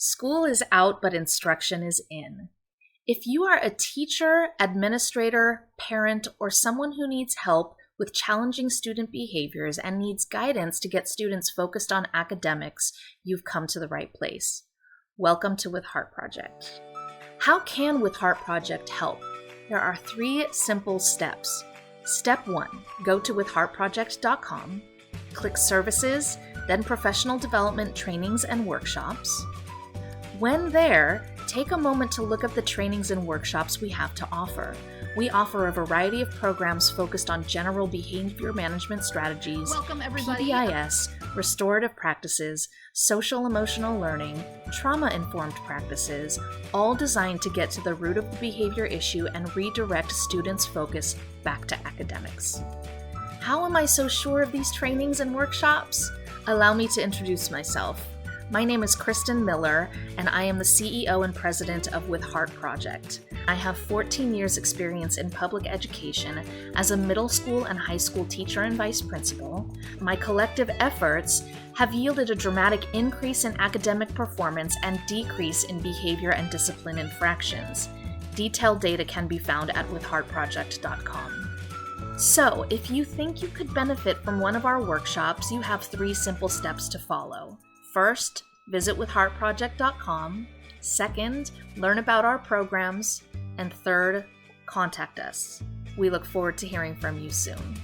School is out, but instruction is in. If you are a teacher, administrator, parent, or someone who needs help with challenging student behaviors and needs guidance to get students focused on academics, you've come to the right place. Welcome to With Heart Project. How can With Heart Project help? There are 3 simple steps. Step 1, go to withheartproject.com, click Services, then Professional Development Trainings and Workshops. When there, take a moment to look at the trainings and workshops we have to offer. We offer a variety of programs focused on general behavior management strategies, Welcome, everybody. PBIS, restorative practices, social-emotional learning, trauma-informed practices, all designed to get to the root of the behavior issue and redirect students' focus back to academics. How am I so sure of these trainings and workshops? Allow me to introduce myself. My name is Kristen Miller, and I am the CEO and president of With Heart Project. I have 14 years experience in public education as a middle school and high school teacher and vice principal. My collective efforts have yielded a dramatic increase in academic performance and decrease in behavior and discipline infractions. Detailed data can be found at withheartproject.com. So, if you think you could benefit from one of our workshops, you have 3 simple steps to follow. First, visit withheartproject.com. Second, learn about our programs. And third, contact us. We look forward to hearing from you soon.